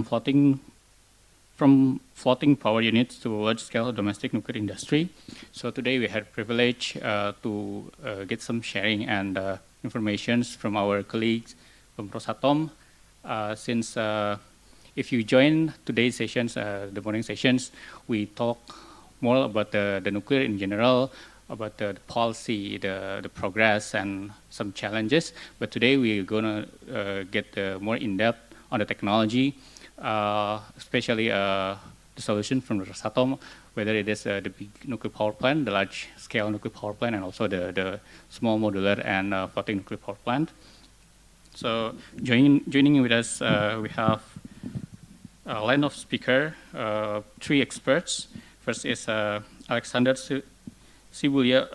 from floating power units to large-scale domestic nuclear industry. So today we had privilege to get some sharing and information from our colleagues from Rosatom. Since if you join today's sessions, the morning sessions, we talk more about the nuclear in general, about the policy, the progress, and some challenges. But today we're gonna get more in-depth on the technology, especially the solution from Rosatom, whether it is the big nuclear power plant, the large-scale nuclear power plant, and also the small modular and floating nuclear power plant. So joining with us, we have a line of speaker, 3 experts. First is Alexander Tsibulya.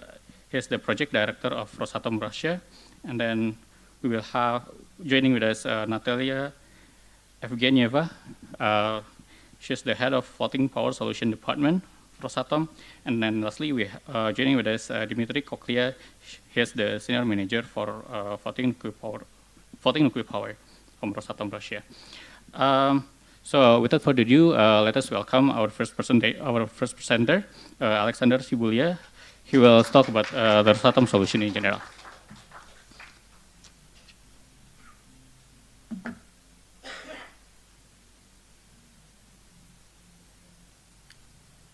He's the project director of Rosatom Russia. And then we will have joining with us Natalia Evgenyeva. She's the head of floating power solution department, Rosatom. And then lastly, we joining with us Dmitriy Koklia. He's the senior manager for floating nuclear power from Rosatom Russia. So without further ado, let us welcome our first presenter, Alexander Tsibulya. He will talk about the Rosatom solution in general.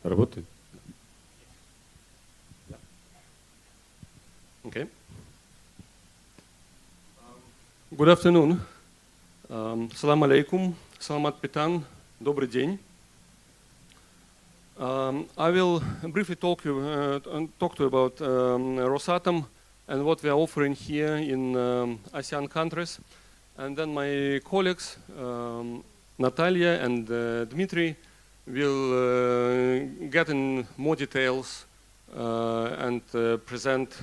Работает? Okay. Good afternoon. Salam alaikum. Salamat Pitan. Добрый день. I will briefly talk to you about Rosatom and what we are offering here in ASEAN countries. And then my colleagues, Natalia and Dmitry, will get in more details and present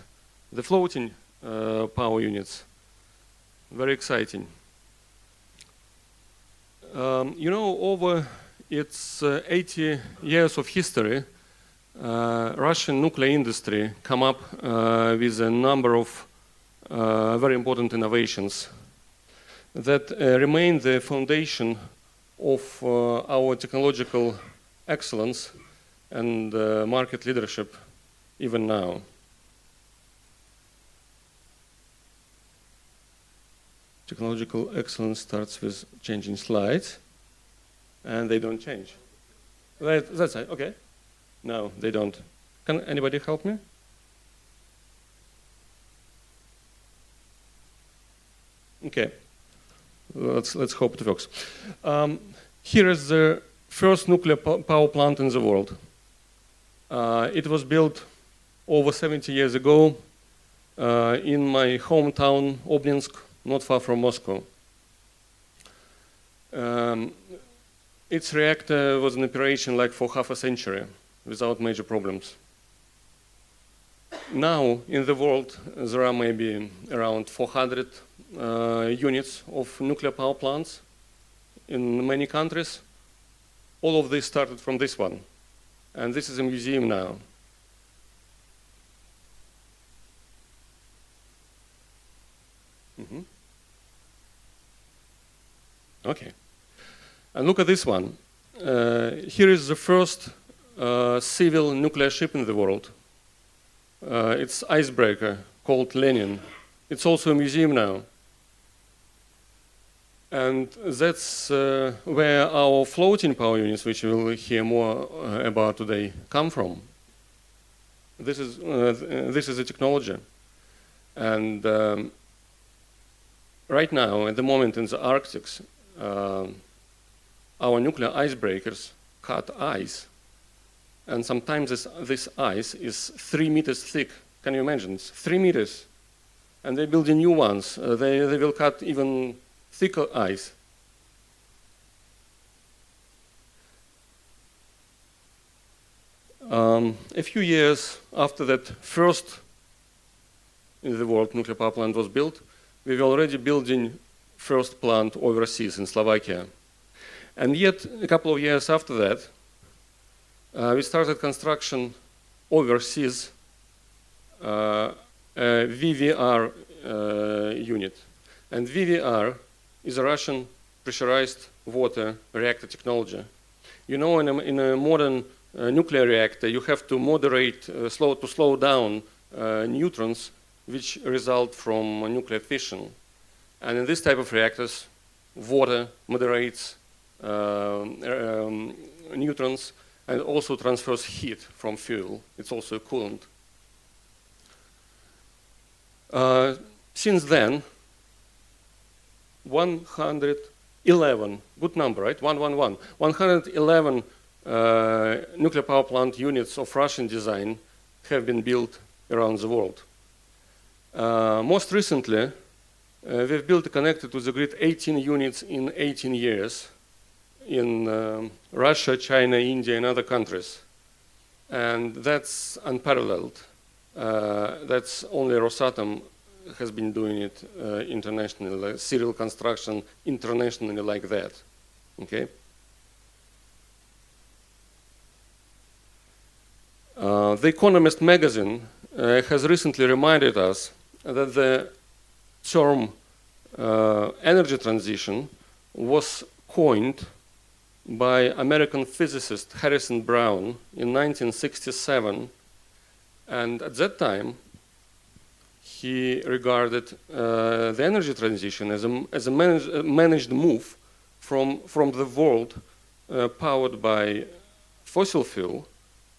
the floating power units. Very exciting. You know, over its 80 years of history, Russian nuclear industry come up with a number of very important innovations that remain the foundation of our technological excellence and market leadership even now. Technological excellence starts with changing slides, and they don't change. Right, that's it, okay. No, they don't. Can anybody help me? Okay, let's hope it works. Here is the first nuclear power plant in the world. It was built over 70 years ago in my hometown, Obninsk, not far from Moscow. Its reactor was in operation like for half a century without major problems. Now, in the world, there are maybe around 400 units of nuclear power plants in many countries. All of this started from this one. And this is a museum now. Okay. And look at this one. Here is the first civil nuclear ship in the world. It's icebreaker called Lenin. It's also a museum now. And that's where our floating power units, which we'll hear more about today, come from. This is a technology. And right now, at the moment in the Arctic, our nuclear icebreakers cut ice. And sometimes this ice is 3 meters thick. Can you imagine? It's 3 meters. And they're building new ones. They will cut even thicker ice. A few years after that first in the world nuclear power plant was built, we were already building first plant overseas in Slovakia. And yet, a couple of years after that, we started construction overseas VVR unit. And VVR is a Russian pressurized water reactor technology. You know, in a modern nuclear reactor, you have to moderate, slow down neutrons which result from nuclear fission. And in this type of reactors, water moderates neutrons and also transfers heat from fuel. It's also a coolant. Since then, 111, good number, right? 111. 111 nuclear power plant units of Russian design have been built around the world. Most recently, we've built connected to the grid 18 units in 18 years in Russia, China, India, and other countries. And that's unparalleled. That's only Rosatom has been doing it internationally, like serial construction internationally like that. Okay. The Economist magazine has recently reminded us that the term energy transition was coined by American physicist Harrison Brown in 1967, and at that time he regarded the energy transition as a managed move from the world powered by fossil fuel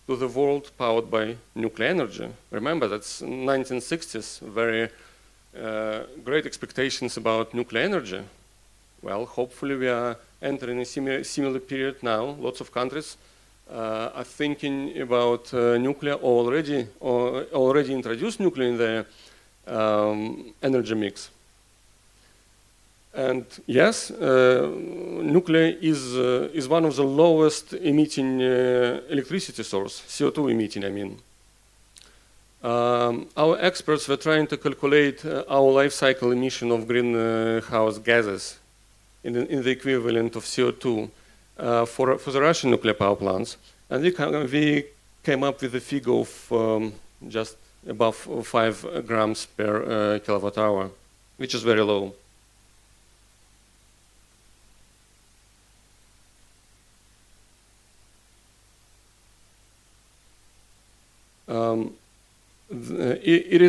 to the world powered by nuclear energy. Remember, that's 1960s, very great expectations about nuclear energy. Well, hopefully we are entering a similar period now. Lots of countries are thinking about nuclear or already introduced nuclear in their energy mix. And yes, nuclear is one of the lowest emitting electricity source, CO2 emitting, I mean. Our experts were trying to calculate our life cycle emission of greenhouse gases in the equivalent of CO2 for the Russian nuclear power plants. And we came up with a figure of just above 5 grams per kilowatt hour, which is very low. It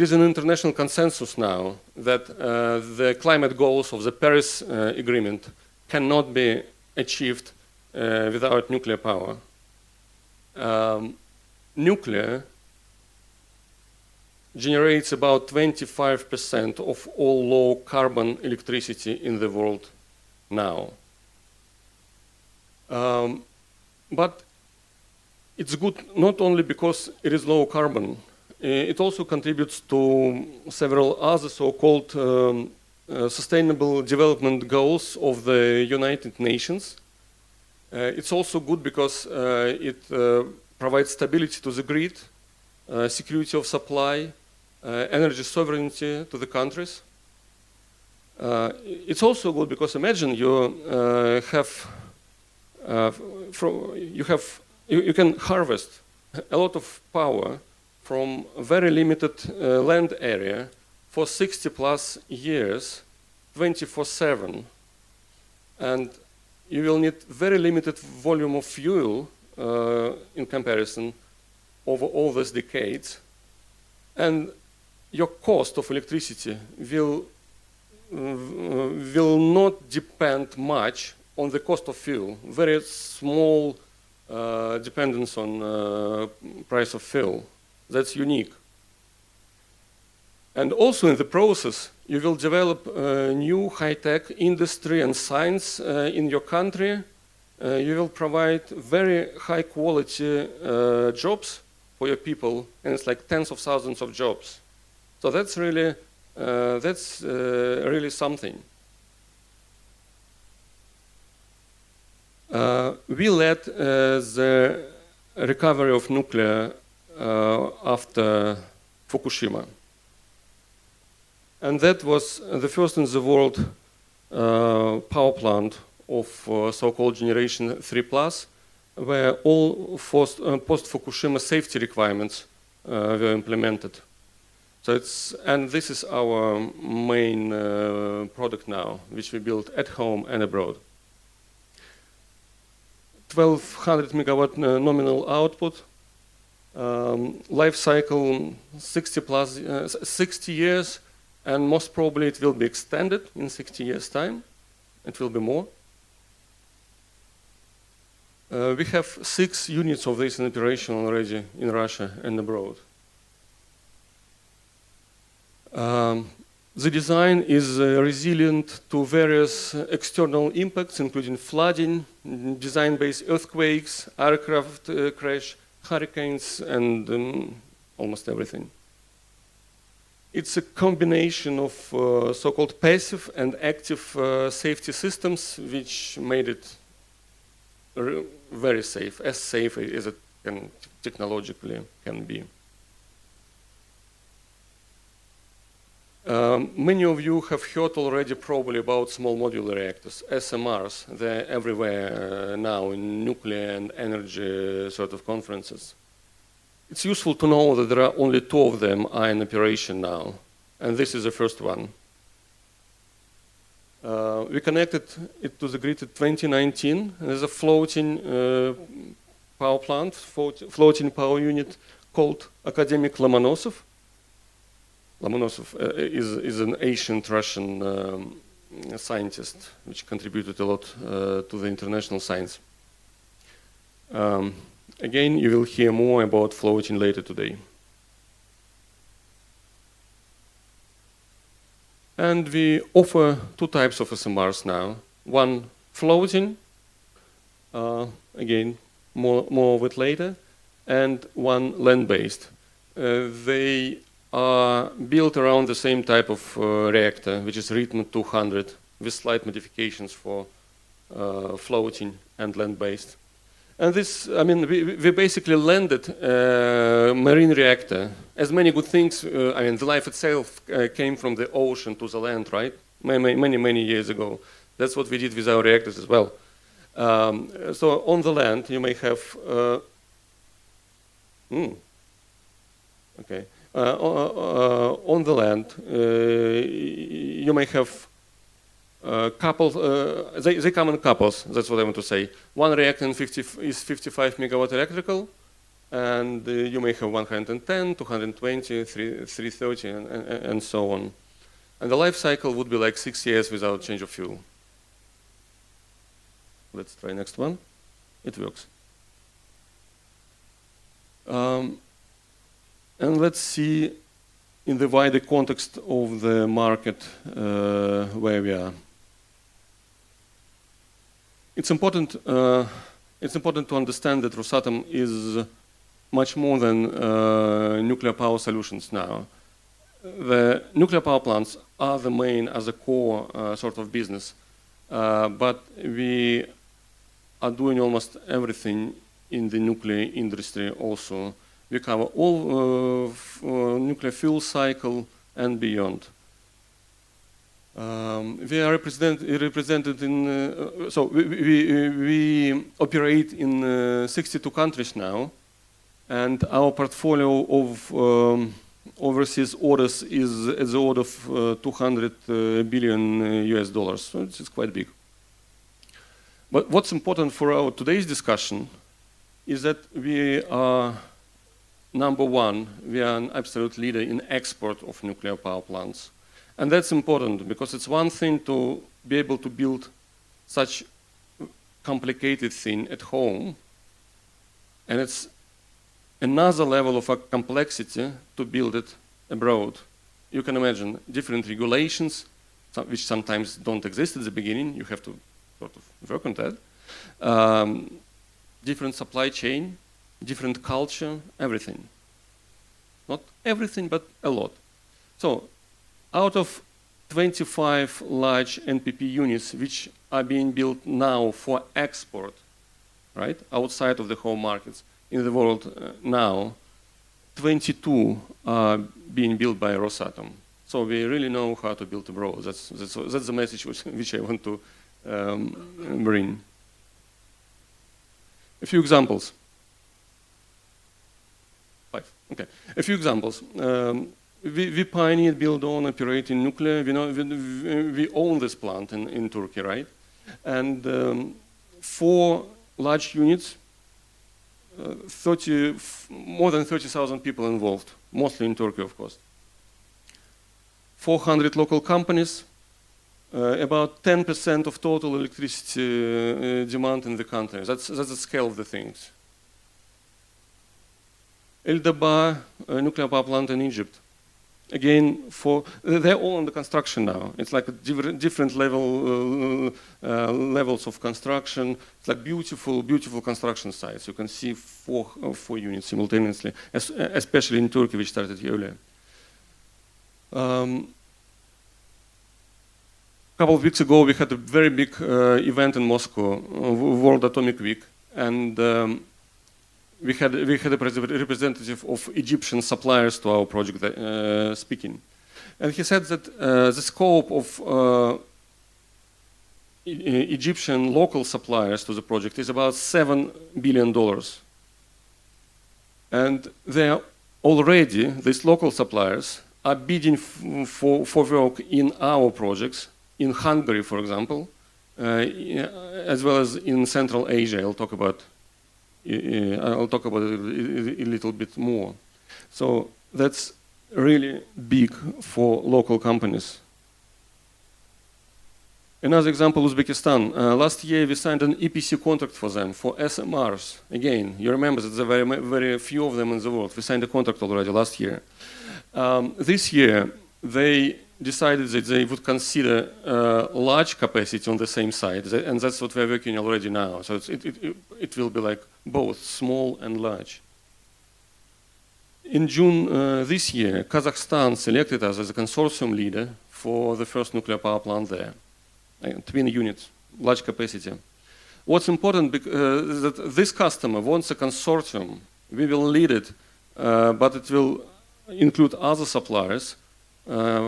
is an international consensus now that the climate goals of the Paris Agreement cannot be achieved without nuclear power. Nuclear generates about 25% of all low carbon electricity in the world now. But it's good not only because it is low carbon, it also contributes to several other so-called sustainable development goals of the United Nations. It's also good because it provides stability to the grid, security of supply, energy sovereignty to the countries. It's also good because imagine you can harvest a lot of power from a very limited land area for 60 plus years, 24/7. And you will need very limited volume of fuel in comparison over all these decades. And your cost of electricity will not depend much on the cost of fuel. Very small dependence on price of fuel. That's unique. And also in the process, you will develop new high-tech industry and science in your country. You will provide very high-quality jobs for your people, and it's like tens of thousands of jobs. So that's really something. We led the recovery of nuclear after Fukushima. And that was the first in the world power plant of so-called Generation 3+, where all post-Fukushima safety requirements were implemented. So and this is our main product now, which we build at home and abroad. 1200 megawatt nominal output, life cycle 60 years, and most probably it will be extended in 60 years' time. It will be more. We have 6 units of this in operation already in Russia and abroad. The design is resilient to various external impacts, including flooding, design-based earthquakes, aircraft crash, hurricanes, and almost everything. It's a combination of so-called passive and active safety systems, which made it very safe, as safe as it can technologically can be. Many of you have heard already probably about small modular reactors, SMRs. They're everywhere now in nuclear and energy sort of conferences. It's useful to know that there are only 2 of them are in operation now, and this is the first one. We connected it to the grid in 2019. There's a floating power plant, floating power unit called Academic Lomonosov. Lomonosov is an ancient Russian scientist which contributed a lot to the international science. Again, you will hear more about floating later today. And we offer 2 types of SMRs now. One floating, again, more of it later, and one land-based. They are built around the same type of reactor, which is Ritman 200, with slight modifications for floating and land-based. And this, I mean, we basically landed a marine reactor. As many good things, I mean, the life itself came from the ocean to the land, right? Many years ago. That's what we did with our reactors as well. So on the land, you may have, okay. On the land, you may have couples, they come in couples, that's what I want to say. One reactor is 55 megawatt electrical, and you may have 110, 220, 330, and so on. And the life cycle would be like 6 years without change of fuel. Let's try next one. It works. And let's see in the wider context of the market where we are. It's important to understand that Rosatom is much more than nuclear power solutions now. The nuclear power plants are the main, as a core sort of business, but we are doing almost everything in the nuclear industry also. We cover all nuclear fuel cycle and beyond. We are represented in, so we operate in 62 countries now, and our portfolio of overseas orders is at the order of 200 billion US dollars, so it's quite big. But what's important for our today's discussion is that we are number one, we are an absolute leader in export of nuclear power plants. And that's important because it's one thing to be able to build such complicated thing at home, and it's another level of complexity to build it abroad. You can imagine different regulations, which sometimes don't exist at the beginning. You have to sort of work on that. Different supply chain, different culture, everything. Not everything, but a lot. So, out of 25 large NPP units which are being built now for export, right, outside of the home markets in the world now, 22 are being built by Rosatom. So we really know how to build abroad. That's the message which I want to bring. A few examples. 5. Okay. A few examples. we pioneered, build, own, operate in nuclear. We own this plant in Turkey, right? And 4 large units, more than 30,000 people involved, mostly in Turkey, of course. 400 local companies, about 10% of total electricity demand in the country. That's the scale of the things. Eldaba nuclear power plant in Egypt. Again, they're all under construction now. It's like a different levels of construction. It's like beautiful, beautiful construction sites. You can see four units simultaneously, especially in Turkey, which started earlier. A couple of weeks ago, we had a very big event in Moscow, World Atomic Week, and we had a representative of Egyptian suppliers to our project speaking. And he said that the scope of Egyptian local suppliers to the project is about $7 billion. And they are already, these local suppliers, are bidding for work in our projects, in Hungary, for example, as well as in Central Asia. I'll talk about it a little bit more. So that's really big for local companies. Another example, Uzbekistan. Last year we signed an EPC contract for them, for SMRs. Again, you remember that there are very few of them in the world. We signed a contract already last year. This year, they decided that they would consider large capacity on the same site, and that's what we're working already now. So it will be like both small and large. In June this year, Kazakhstan selected us as a consortium leader for the first nuclear power plant there. Twin units, large capacity. What's important is that this customer wants a consortium. We will lead it, but it will include other suppliers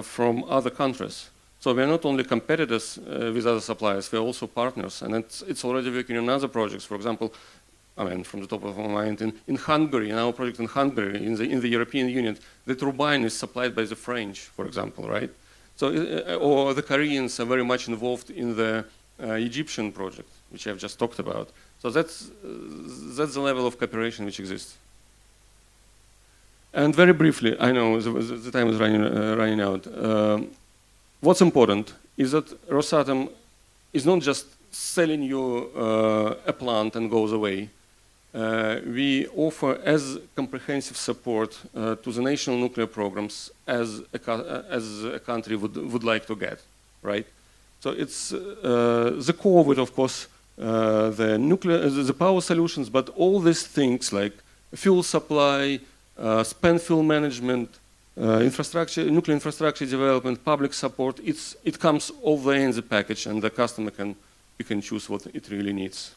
from other countries. So we're not only competitors with other suppliers, we're also partners. And it's already working on other projects. For example, I mean, from the top of my mind, in Hungary, in our project in Hungary, in the European Union, the turbine is supplied by the French, for example, right? So, or the Koreans are very much involved in the Egyptian project, which I've just talked about. So that's the level of cooperation which exists. And very briefly, I know the time is running out. What's important is that Rosatom is not just selling you a plant and goes away. We offer as comprehensive support to the national nuclear programs as a country would like to get, right? So it's the core with, of course, the power solutions, but all these things like fuel supply, spent fuel management, infrastructure, nuclear infrastructure development, public support, it comes all there in the package, and the customer can choose what it really needs.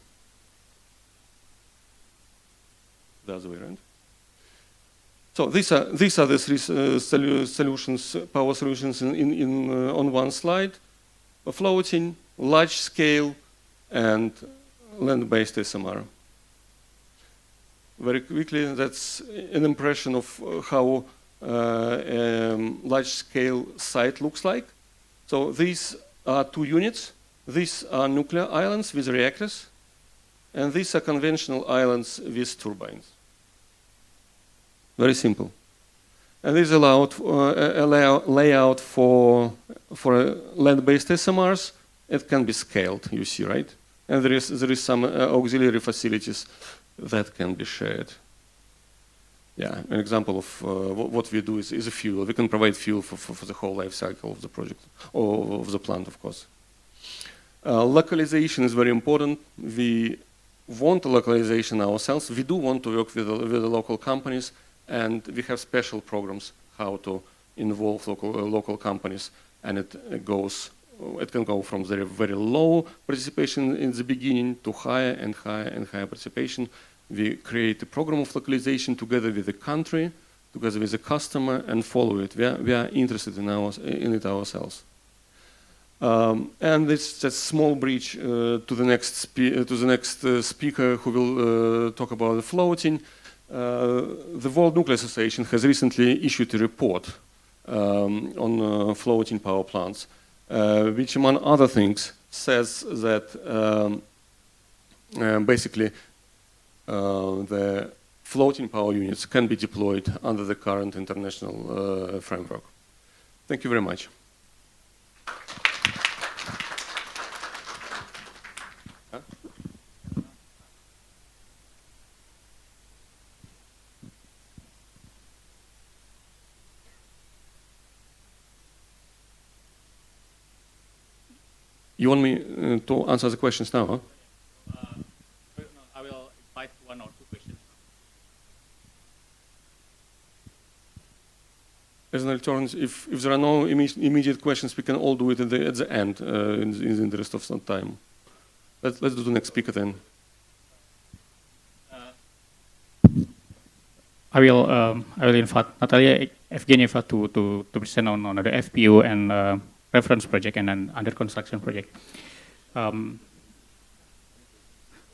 The other way around. So these are the three solutions, power solutions on one slide: floating, large scale, and land-based SMR. Very quickly, that's an impression of how a large-scale site looks like. So these are 2 units. These are nuclear islands with reactors, and these are conventional islands with turbines. Very simple. And this is a layout for land-based SMRs. It can be scaled, you see, right? And there is some auxiliary facilities that can be shared. Yeah, an example of what we do is a fuel. We can provide fuel for the whole life cycle of the project, or of the plant, of course. Localization is very important. We want localization ourselves. We do want to work with the local companies, and we have special programs how to involve local companies, and it can go from very low participation in the beginning to higher and higher and higher participation. We create a program of localization together with the country, together with the customer, and follow it. We are interested in it ourselves. And it's just a small bridge to the next speaker who will talk about the floating. The World Nuclear Association has recently issued a report on floating power plants, which among other things says that basically the floating power units can be deployed under the current international framework. Thank you very much. You want me to answer the questions now, huh? No, I will invite one or two questions. As an alternative, if there are no immediate questions, we can all do it at the end in the interest of some time. Let's do the next speaker then. I will invite Natalia Evgenyeva to present on the FPU and reference project and an under construction project.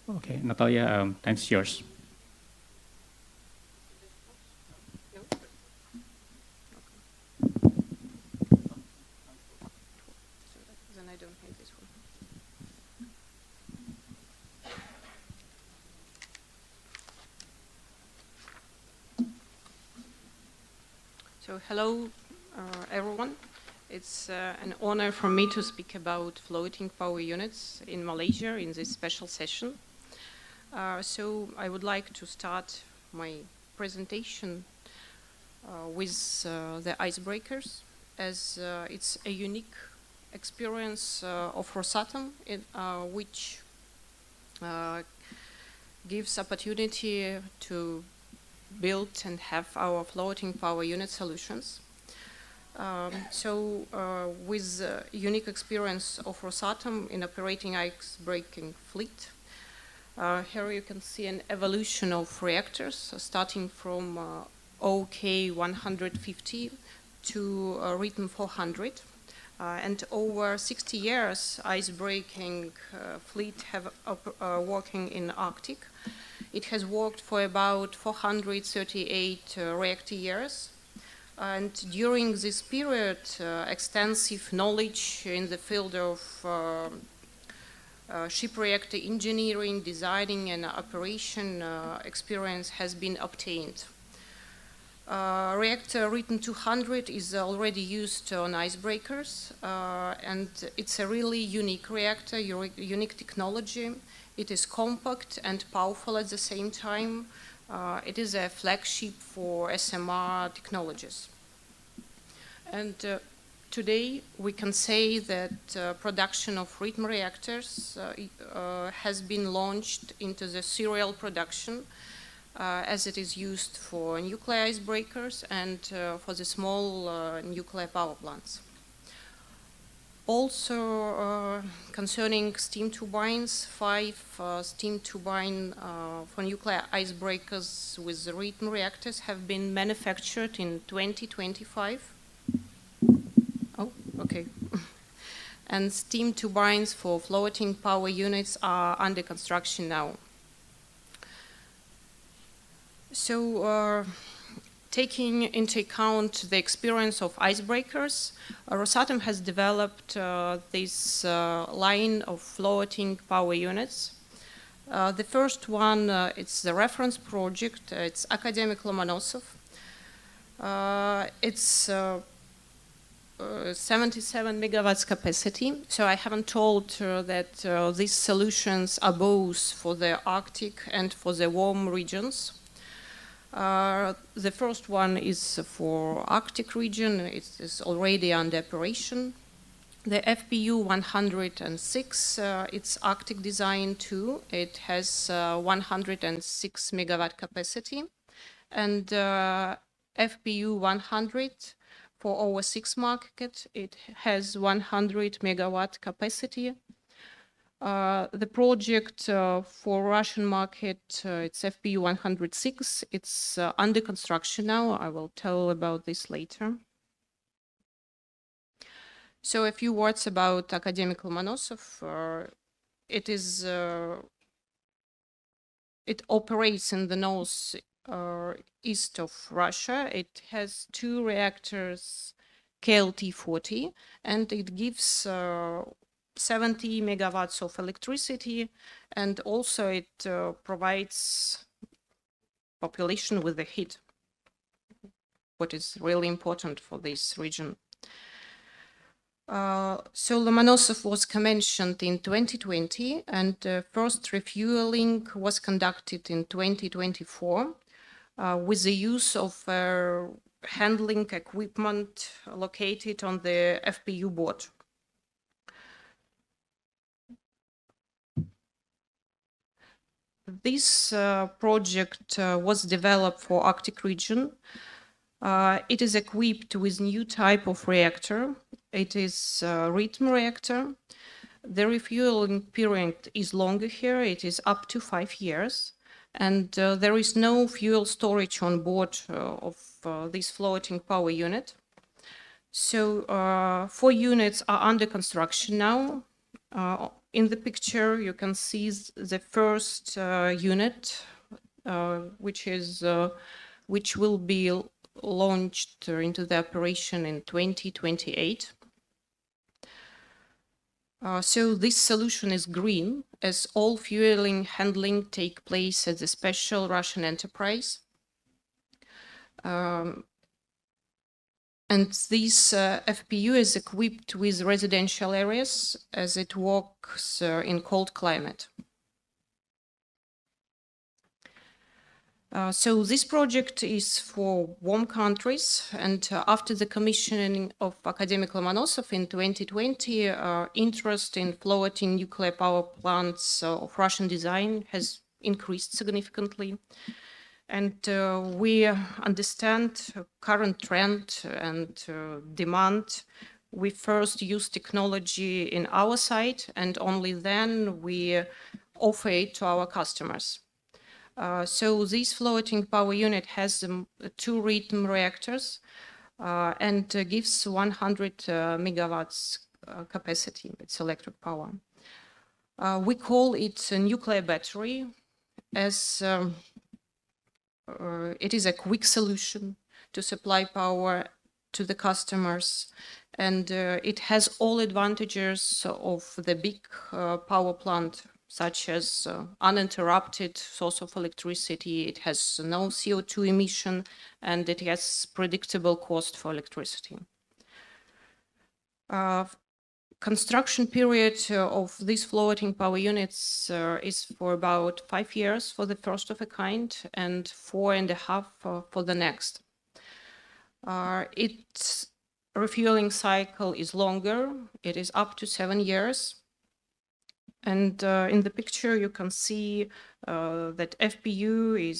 Okay, Natalia, thanks, yours. Then I don't need this one. So hello, everyone. It's an honor for me to speak about floating power units in Malaysia in this special session. So I would like to start my presentation with the icebreakers, as it's a unique experience of Rosatom, which gives opportunity to build and have our floating power unit solutions. With the unique experience of Rosatom in operating ice-breaking fleet, here you can see an evolution of reactors, starting from OK 150 to Rhythm 400. And over 60 years, ice-breaking fleet have working in Arctic. It has worked for about 438 reactor years. And during this period, extensive knowledge in the field of ship reactor engineering, designing, and operation experience has been obtained. Reactor Rhythm 200 is already used on icebreakers, and it's a really unique reactor, unique technology. It is compact and powerful at the same time. It is a flagship for SMR technologies. And today we can say that production of Rhythm reactors has been launched into the serial production as it is used for nuclear icebreakers and for the small nuclear power plants. Also, concerning steam turbines, 5 steam turbines for nuclear icebreakers with the Rhythm reactors have been manufactured in 2025. Oh, okay. And steam turbines for floating power units are under construction now. So, taking into account the experience of icebreakers, Rosatom has developed this line of floating power units. The first one, it's the reference project. It's Academic Lomonosov. It's 77 megawatts capacity. So I haven't told that these solutions are both for the Arctic and for the warm regions. The first one is for Arctic region. It is already under operation. The FPU 106, it's Arctic design too. It has 106 megawatt capacity. And FPU 100 for overseas market, it has 100 megawatt capacity. The project for Russian market, it's FPU 106. It's under construction now. I will tell about this later. So a few words about Academic Lomonosov. It operates in the north east of Russia. It has 2 reactors KLT40, and it gives 70 megawatts of electricity, and also it provides population with the heat, what is really important for this region. So Lomonosov was commissioned in 2020, and first refueling was conducted in 2024 with the use of handling equipment located on the FPU board. This project was developed for Arctic region. It is equipped with new type of reactor. It is a rhythm reactor. The refueling period is longer here. It is up to 5 years. And there is no fuel storage on board of this floating power unit. So 4 units are under construction now. In the picture, you can see the first unit, which will be launched into the operation in 2028. So this solution is green, as all fueling handling take place at the special Russian enterprise. And this FPU is equipped with residential areas as it works in cold climate. So this project is for warm countries, and after the commissioning of Academic Lomonosov in 2020, interest in floating nuclear power plants of Russian design has increased significantly. And we understand current trend and demand. We first use technology in our site, and only then we offer it to our customers. So this floating power unit has 2 rhythm reactors and gives 100 megawatts capacity. It's electric power. We call it a nuclear battery, as it is a quick solution to supply power to the customers, and it has all advantages of the big power plant, such as uninterrupted source of electricity. It has no CO2 emission, and it has predictable cost for electricity. Construction period of these floating power units is for about 5 years for the first of a kind, and 4.5 for the next. Its refueling cycle is longer. It is up to 7 years. And in the picture, you can see that FPU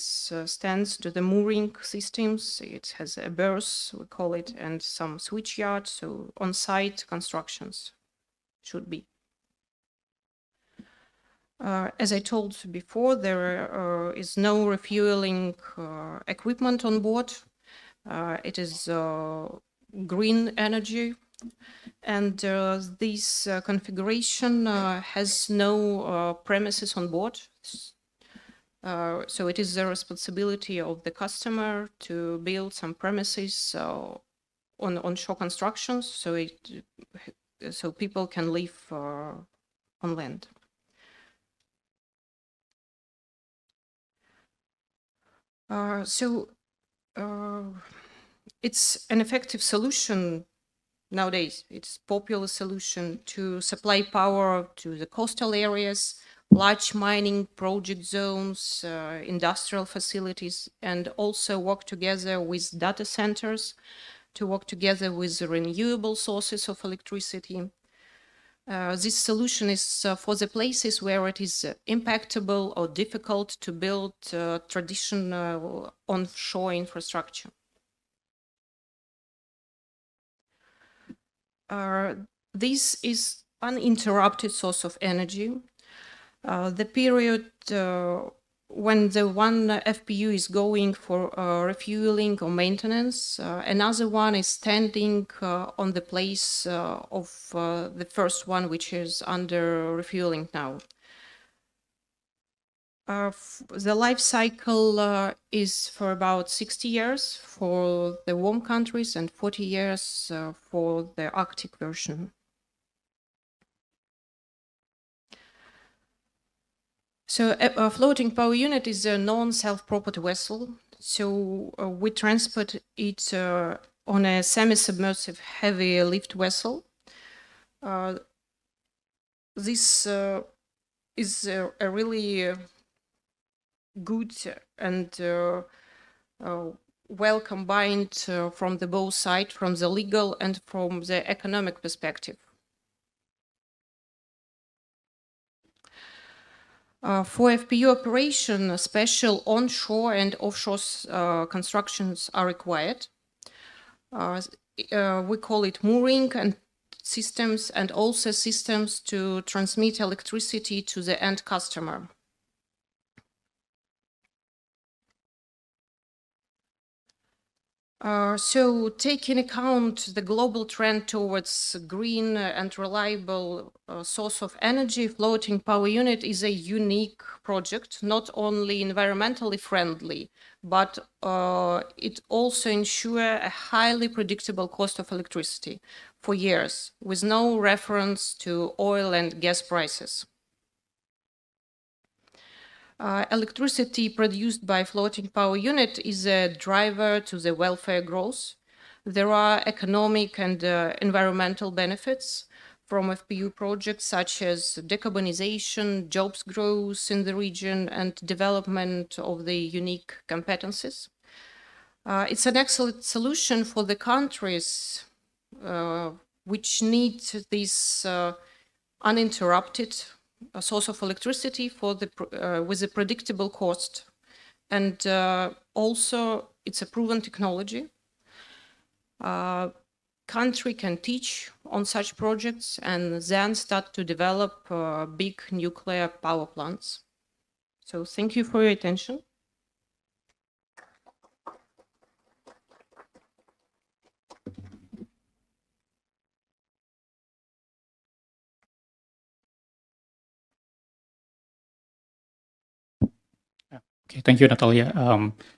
stands to the mooring systems. It has a berth, we call it, and some switch yards, so on-site constructions should be. As I told before, there is no refueling equipment on board. It is green energy. And this configuration has no premises on board. So it is the responsibility of the customer to build some premises on onshore constructions, so people can live on land. It's an effective solution. Nowadays, it's a popular solution to supply power to the coastal areas, large mining project zones, industrial facilities, and also work together with data centers, to work together with renewable sources of electricity. This solution is for the places where it is impracticable or difficult to build traditional onshore infrastructure. This is uninterrupted source of energy. The period when the one FPU is going for refueling or maintenance, another one is standing on the place of the first one, which is under refueling now. The life cycle is for about 60 years for the warm countries and 40 years for the Arctic version. So a floating power unit is a non-self-propelled vessel. So we transport it on a semi-submersive heavy lift vessel. This is a really good and well combined from the both sides, from the legal and from the economic perspective. For FPU operation, special onshore and offshore constructions are required. We call it mooring and systems, and also systems to transmit electricity to the end customer. So taking account the global trend towards green and reliable source of energy, floating power unit is a unique project, not only environmentally friendly, but it also ensures a highly predictable cost of electricity for years, with no reference to oil and gas prices. Electricity produced by floating power unit is a driver to the welfare growth. There are economic and environmental benefits from FPU projects such as decarbonization, jobs growth in the region, and development of the unique competencies. It's an excellent solution for the countries which need this uninterrupted a source of electricity for the with a predictable cost, and also it's a proven technology. Country can teach on such projects and then start to develop big nuclear power plants. So thank you for your attention. Okay, thank you, Natalia.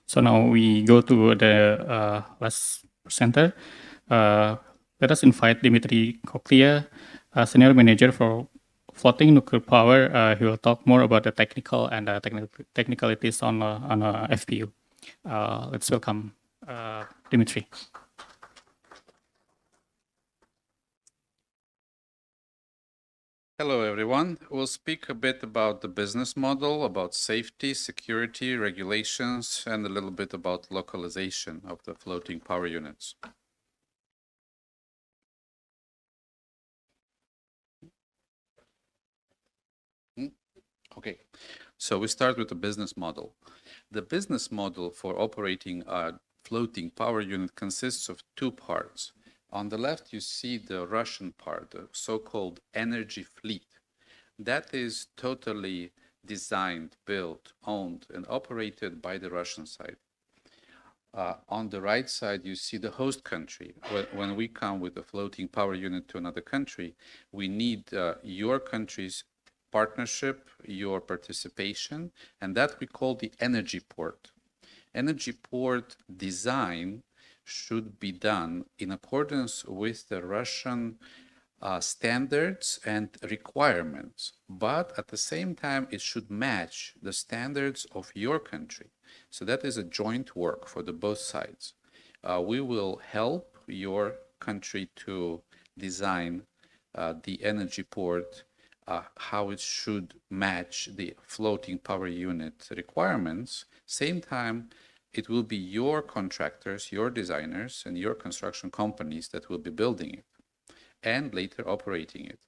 So now we go to the last presenter. Let us invite Dmitriy Koklia, Senior Manager for Floating Nuclear Power. He will talk more about the technical and technicalities on FPU. Let's welcome Dmitry. Hello, everyone. We'll speak a bit about the business model, about safety, security, regulations, and a little bit about localization of the floating power units. Okay, so we start with the business model. The business model for operating a floating power unit consists of two parts. On the left, you see the Russian part, the so-called energy fleet. That is totally designed, built, owned, and operated by the Russian side. On the right side, you see the host country. When we come with a floating power unit to another country, we need your country's partnership, your participation, and that we call the energy port. Energy port design should be done in accordance with the Russian standards and requirements, but at the same time, it should match the standards of your country. So that is a joint work for the both sides. We will help your country to design the energy port, how it should match the floating power unit requirements. Same time, it will be your contractors, your designers, and your construction companies that will be building it and later operating it.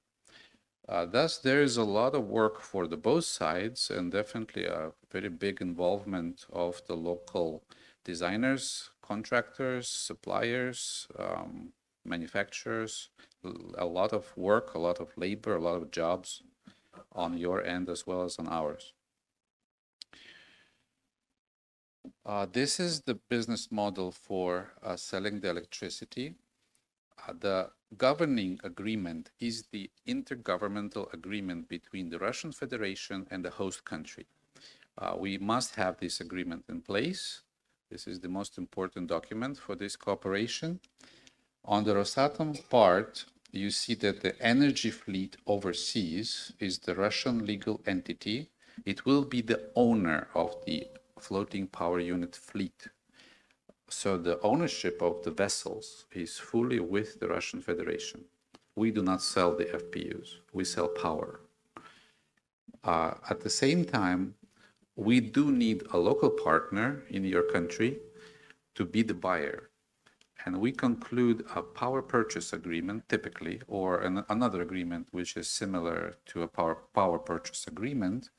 Thus, there is a lot of work for the both sides and definitely a very big involvement of the local designers, contractors, suppliers, manufacturers, a lot of work, a lot of labor, a lot of jobs on your end as well as on ours. This is the business model for selling the electricity. The governing agreement is the intergovernmental agreement between the Russian Federation and the host country. We must have this agreement in place. This is the most important document for this cooperation. On the Rosatom part, you see that the energy fleet overseas is the Russian legal entity. It will be the owner of the floating power unit fleet. So the ownership of the vessels is fully with the Russian Federation. We do not sell the FPUs, we sell power. At the same time, we do need a local partner in your country to be the buyer. And we conclude a power purchase agreement typically, or another agreement which is similar to a power purchase agreement.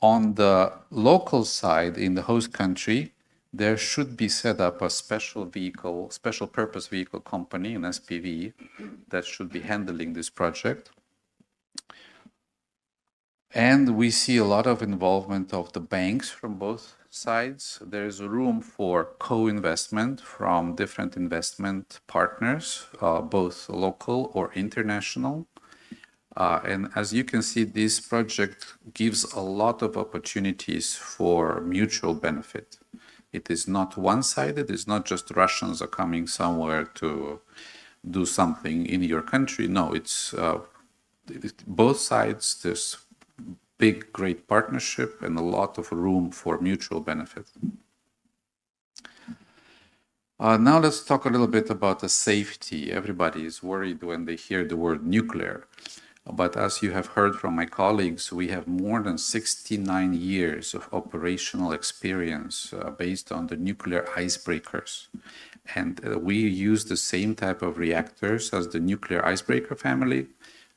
On the local side, in the host country, there should be set up a special purpose vehicle company, an SPV, that should be handling this project. And we see a lot of involvement of the banks from both sides. There's room for co-investment from different investment partners, both local or international. And as you can see, this project gives a lot of opportunities for mutual benefit. It is not one-sided. It's not just Russians are coming somewhere to do something in your country. No, it's both sides. There's big, great partnership and a lot of room for mutual benefit. Now let's talk a little bit about the safety. Everybody is worried when they hear the word nuclear. But as you have heard from my colleagues, we have more than 69 years of operational experience based on the nuclear icebreakers. And we use the same type of reactors as the nuclear icebreaker family.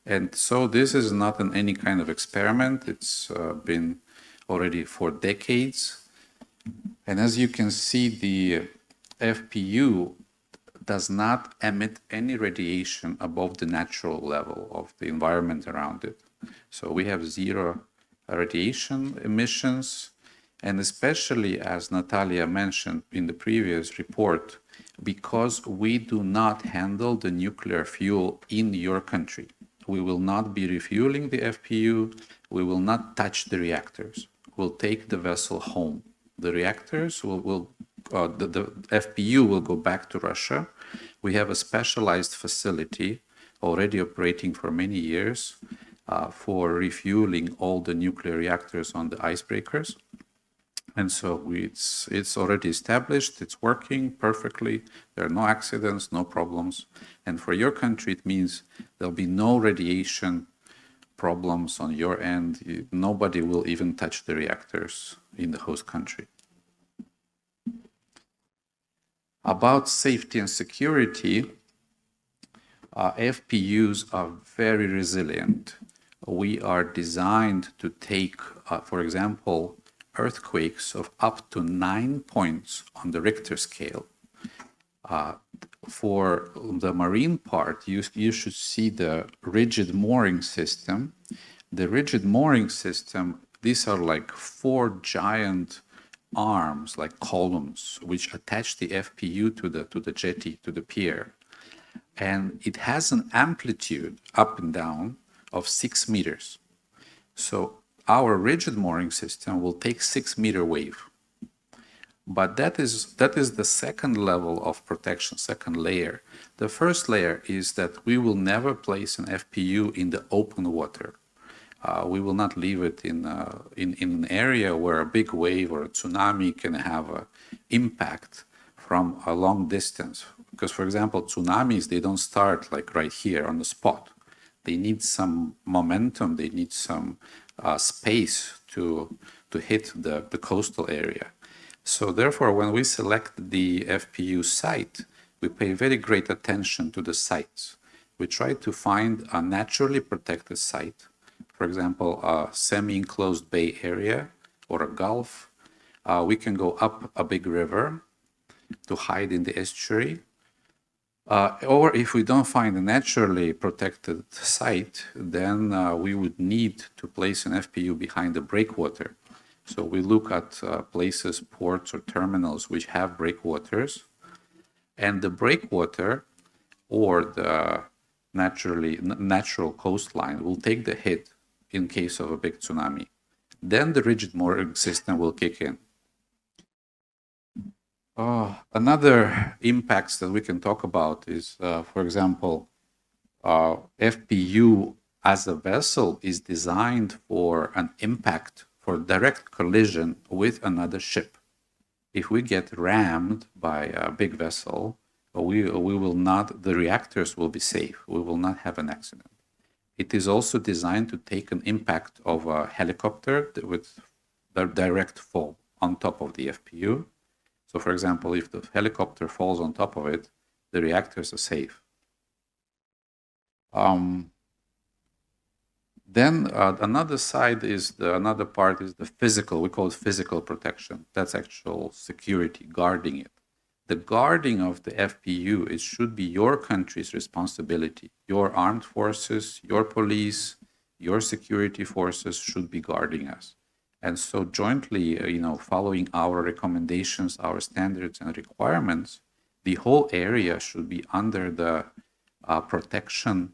And so this is not any kind of experiment. It's been already for decades. And as you can see, the FPU does not emit any radiation above the natural level of the environment around it. So we have zero radiation emissions. And especially, as Natalia mentioned in the previous report, because we do not handle the nuclear fuel in your country. We will not be refueling the FPU. We will not touch the reactors. We'll take the vessel home. The reactors the FPU will go back to Russia. We have a specialized facility already operating for many years for refueling all the nuclear reactors on the icebreakers. And so it's already established, it's working perfectly, there are no accidents, no problems. And for your country, it means there'll be no radiation problems on your end. Nobody will even touch the reactors in the host country. About safety and security, FPUs are very resilient. We are designed to take, for example, earthquakes of up to 9 points on the Richter scale. For the marine part, you should see the rigid mooring system. The rigid mooring system, these are like 4 giant arms, like columns, which attach the FPU to the jetty, to the pier. And it has an amplitude up and down of 6 meters. So our rigid mooring system will take 6-meter wave. But that is the second level of protection, second layer. The first layer is that we will never place an FPU in the open water. We will not leave it in an area where a big wave or a tsunami can have an impact from a long distance. Because, for example, tsunamis, they don't start like right here on the spot. They need some momentum, they need some space to hit the coastal area. So therefore, when we select the FPU site, we pay very great attention to the sites. We try to find a naturally protected site, for example, a semi-enclosed bay area or a gulf. We can go up a big river to hide in the estuary. Or if we don't find a naturally protected site, then we would need to place an FPU behind the breakwater. So we look at places, ports or terminals which have breakwaters, and the breakwater or the natural coastline will take the hit in case of a big tsunami. then the rigid mooring system will kick in. Another impacts that we can talk about is, for example, FPU as a vessel is designed for an impact, for direct collision with another ship. If we get rammed by a big vessel, we will not, the reactors will be safe. We will not have an accident. It is also designed to take an impact of a helicopter with the direct fall on top of the FPU. So for example, if the helicopter falls on top of it, the reactors are safe. Then another side is another part is the physical, we call it physical protection. That's actual security, guarding it. The guarding of the FPU, it should be your country's responsibility. Your armed forces, your police, your security forces should be guarding us. And so jointly, following our recommendations, our standards and requirements, the whole area should be under the protection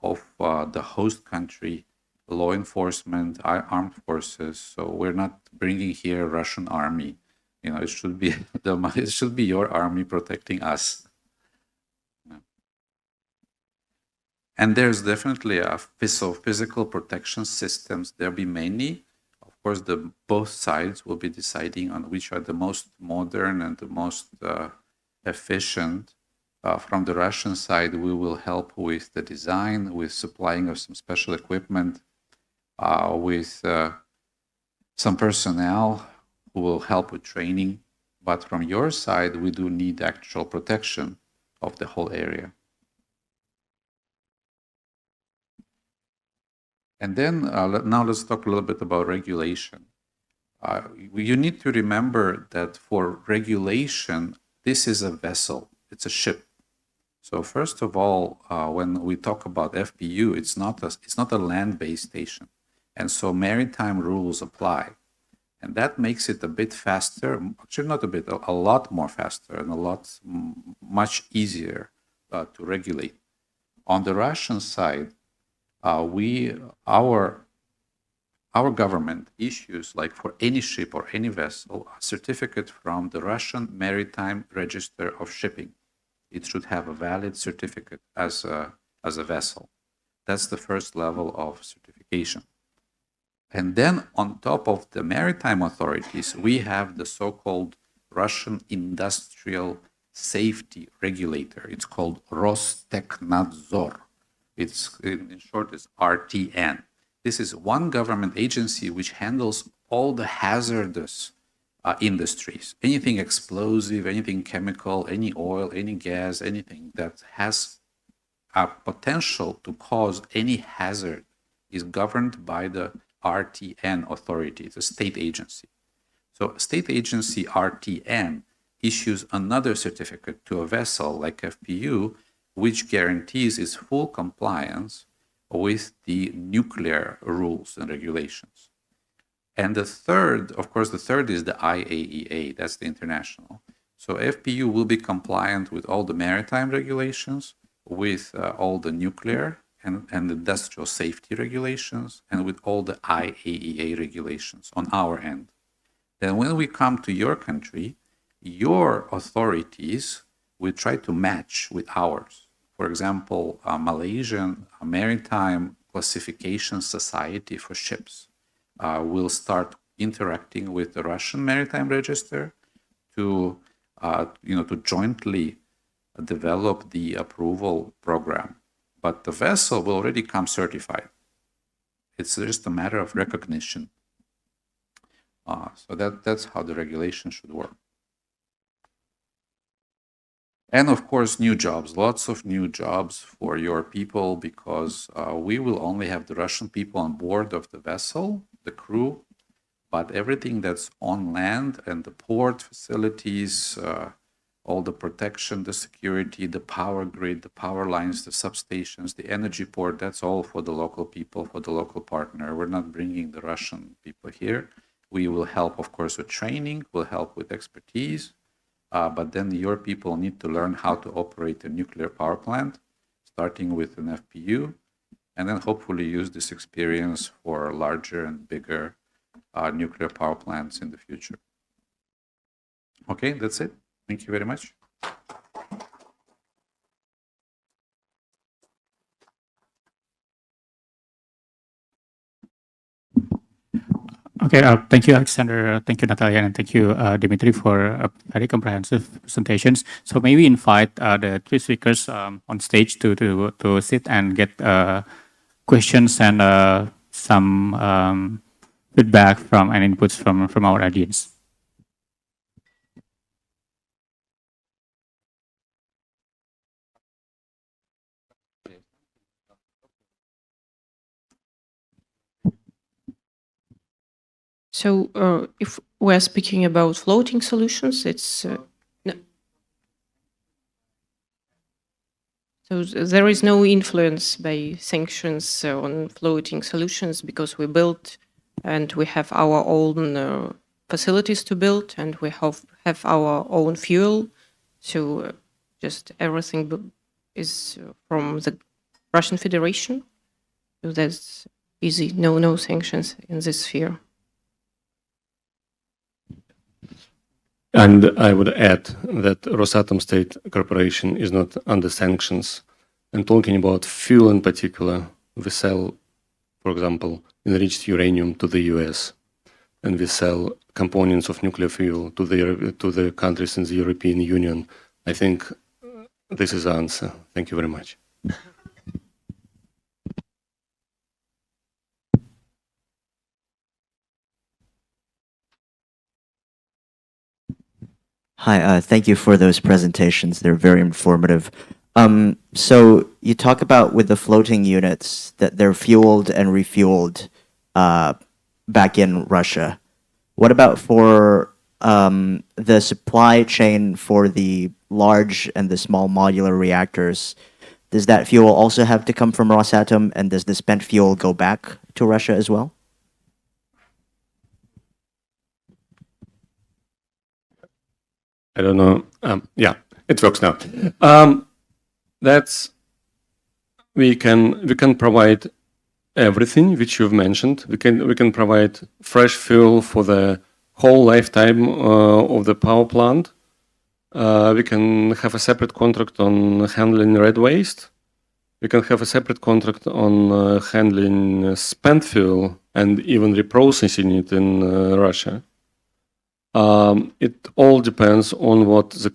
of the host country, law enforcement, armed forces. So we're not bringing here Russian army. It should be it should be your army protecting us. And there's definitely a physical protection systems. There'll be many. Of course, both sides will be deciding on which are the most modern and the most efficient. From the Russian side, we will help with the design, with supplying of some special equipment, with some personnel who will help with training. But from your side, we do need actual protection of the whole area. And then now let's talk a little bit about regulation. You need to remember that for regulation, this is a vessel, it's a ship. So first of all, when we talk about FPU, it's not a land-based station. And so maritime rules apply. And that makes it a bit faster, actually not a bit, a lot more faster and much easier to regulate. On the Russian side, our government issues, like for any ship or any vessel, a certificate from the Russian Maritime Register of Shipping. It should have a valid certificate as a vessel. That's the first level of certification. And then on top of the maritime authorities, we have the so-called Russian Industrial Safety Regulator. It's called Rostekhnadzor. It's in short is RTN. This is one government agency which handles all the hazardous industries, anything explosive, anything chemical, any oil, any gas, anything that has a potential to cause any hazard is governed by the RTN authority. It's a state agency. So state agency RTN issues another certificate to a vessel like FPU, which guarantees its full compliance with the nuclear rules and regulations. And the third is the IAEA, that's the international. So FPU will be compliant with all the maritime regulations, with all the nuclear and industrial safety regulations, and with all the IAEA regulations on our end. Then when we come to your country, your authorities will try to match with ours. For example, Malaysian Maritime Classification Society for Ships will start interacting with the Russian Maritime Register to jointly develop the approval program. But the vessel will already come certified. It's just a matter of recognition. So that's how the regulation should work. And of course, new jobs, lots of new jobs for your people, because we will only have the Russian people on board of the vessel, the crew, but everything that's on land and the port facilities, all the protection, the security, the power grid, the power lines, the substations, the energy port, that's all for the local people, for the local partner. We're not bringing the Russian people here. We will help, of course, with training, we'll help with expertise, but then your people need to learn how to operate a nuclear power plant, starting with an FPU, and then hopefully use this experience for larger and bigger nuclear power plants in the future. Okay, that's it. Thank you very much. Okay, thank you, Alexander. Thank you, Natalia, and thank you, Dmitry, for very comprehensive presentations. So maybe invite the three speakers on stage to sit and get questions and some feedback from and inputs from our audience. So if we're speaking about floating solutions, it's no. So there is no influence by sanctions on floating solutions because we built and we have our own facilities to build and we have our own fuel. So just everything is from the Russian Federation. So that's easy. No sanctions in this sphere. And I would add that Rosatom State Corporation is not under sanctions. And talking about fuel in particular, we sell, for example, enriched uranium to the US, and we sell components of nuclear fuel to the countries in the European Union. I think this is the answer. Thank you very much. Hi, thank you for those presentations. They're very informative. So you talk about with the floating units that they're fueled and refueled back in Russia. What about for the supply chain for the large and the small modular reactors? Does that fuel also have to come from Rosatom, and does the spent fuel go back to Russia as well? I don't know. Yeah, it works now. We can provide everything which you've mentioned. We can provide fresh fuel for the whole lifetime of the power plant. We can have a separate contract on handling red waste. We can have a separate contract on handling spent fuel and even reprocessing it in Russia. It all depends on what the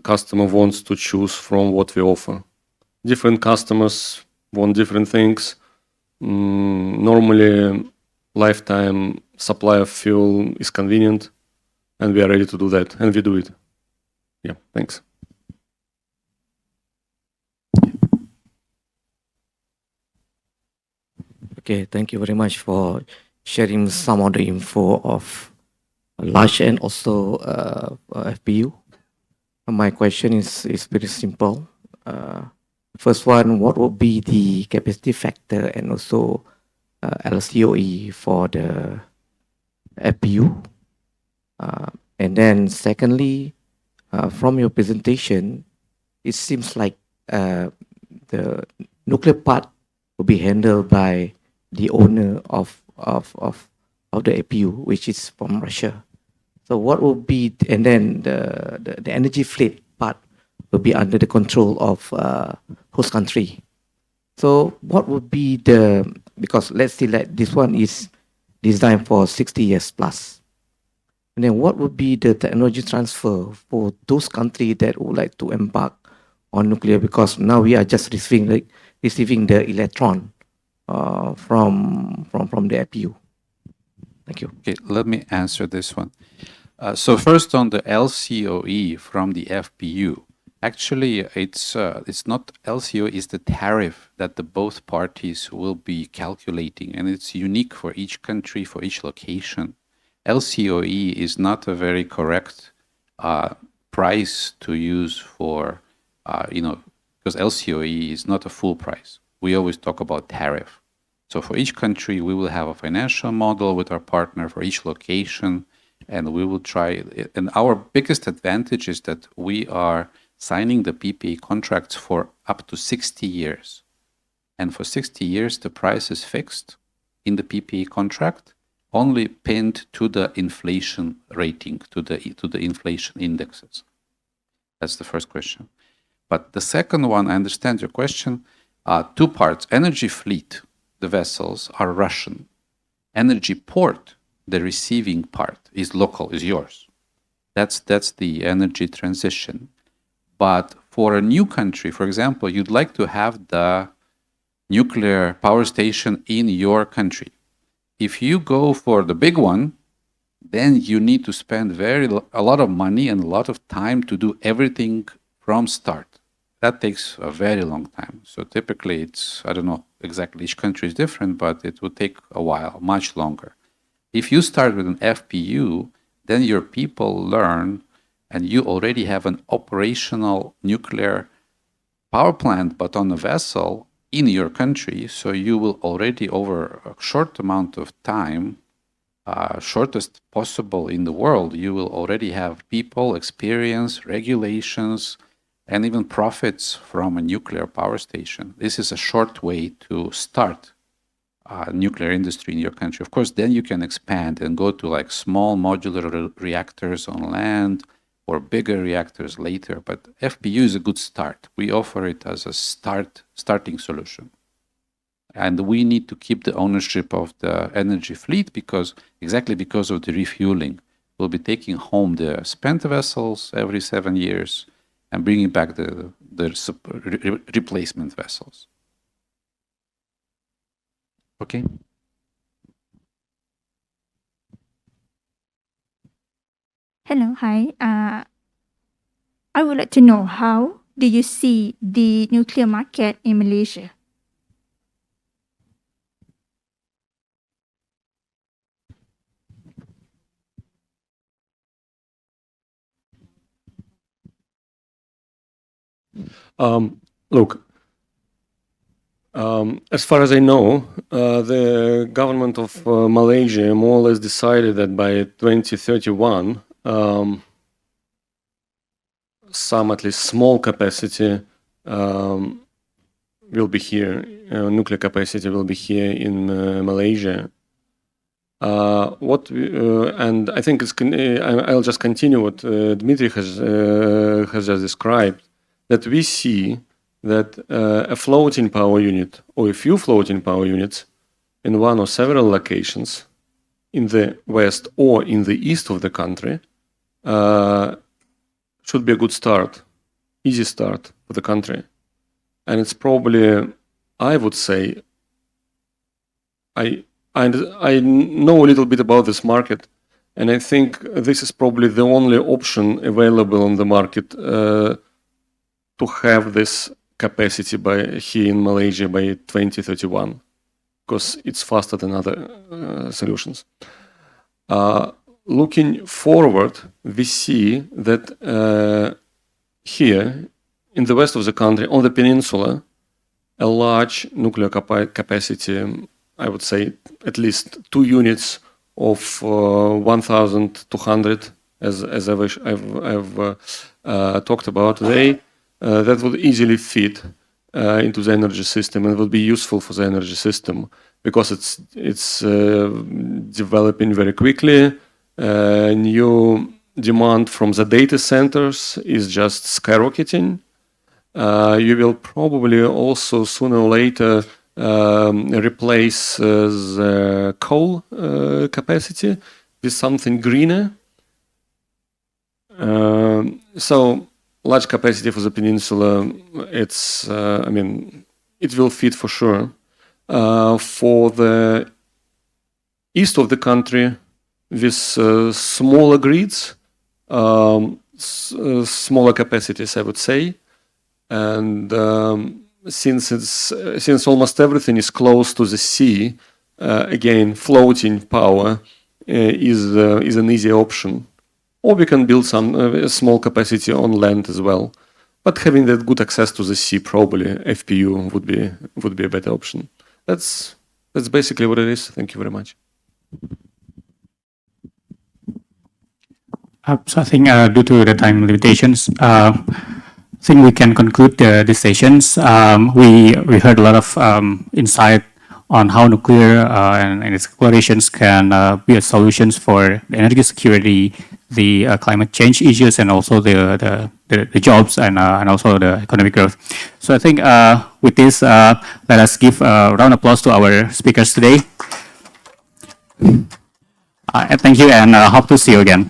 customer wants to choose from what we offer. Different customers want different things. Normally, lifetime supply of fuel is convenient, and we are ready to do that, and we do it. Yeah, thanks. Okay, thank you very much for sharing some of the info of large and also FPU. My question is very simple. First one, what will be the capacity factor and also LCOE for the FPU? And then secondly, from your presentation, it seems like the nuclear part will be handled by the owner of the APU, which is from Russia. So what will be, and then the energy fleet part will be under the control of host country. So what would be because let's say that this one is designed for 60 years plus. And then what would be the technology transfer for those countries that would like to embark on nuclear? Because now we are just receiving the electron from the APU. Thank you. Okay, let me answer this one. So first on the LCOE from the FPU, actually it's not LCOE, it's the tariff that the both parties will be calculating, and it's unique for each country, for each location. LCOE is not a very correct price to use for, because LCOE is not a full price. We always talk about tariff. So for each country, we will have a financial model with our partner for each location, and we will try. And our biggest advantage is that we are signing the PPA contracts for up to 60 years. And for 60 years, the price is fixed in the PPA contract, only pinned to the inflation rating, to the inflation indexes. That's the first question. But the second one, I understand your question. Two parts. Energy fleet, the vessels are Russian. Energy port, the receiving part, is local, is yours. That's the energy transition. But for a new country, for example, you'd like to have the nuclear power station in your country. If you go for the big one, then you need to spend a lot of money and a lot of time to do everything from start. That takes a very long time. So typically it's, I don't know exactly, each country is different, but it would take a while, much longer. If you start with an FPU, then your people learn and you already have an operational nuclear power plant, but on a vessel in your country. So you will already, over a short amount of time, shortest possible in the world, you will already have people, experience, regulations, and even profits from a nuclear power station. This is a short way to start a nuclear industry in your country. Of course, then you can expand and go to like small modular reactors on land or bigger reactors later. But FPU is a good start. We offer it as a starting solution. And we need to keep the ownership of the energy fleet exactly because of the refueling. We'll be taking home the spent vessels every 7 years and bringing back the replacement vessels. Okay. Hello, hi. I would like to know, how do you see the nuclear market in Malaysia? Look, as far as I know, the government of Malaysia more or less decided that by 2031, some at least small capacity will be here, nuclear capacity will be here in Malaysia. And I think I'll just continue what Dmitry has just described, that we see that a floating power unit or a few floating power units in one or several locations in the west or in the east of the country should be a good start, easy start for the country. And it's probably, I would say, I know a little bit about this market, and I think this is probably the only option available on the market to have this capacity here in Malaysia by 2031, because it's faster than other solutions. Looking forward, we see that here in the west of the country, on the peninsula, a large nuclear capacity, I would say at least 2 units of 1,200, as I've talked about today, that would easily fit into the energy system and would be useful for the energy system because it's developing very quickly. New demand from the data centers is just skyrocketing. You will probably also sooner or later replace the coal capacity with something greener. So large capacity for the peninsula, it's, I mean, it will fit for sure. For the east of the country, with smaller grids, smaller capacities, I would say, and since almost everything is close to the sea, again, floating power is an easy option. Or we can build some small capacity on land as well. But having that good access to the sea, probably FPU would be a better option. That's basically what it is. Thank you very much. So I think due to the time limitations, I think we can conclude these sessions. We heard a lot of insight on how nuclear and its explorations can be a solutions for the energy security, the climate change issues, and also the jobs and also the economic growth. So I think with this, let us give a round of applause to our speakers today. And thank you, and hope to see you again.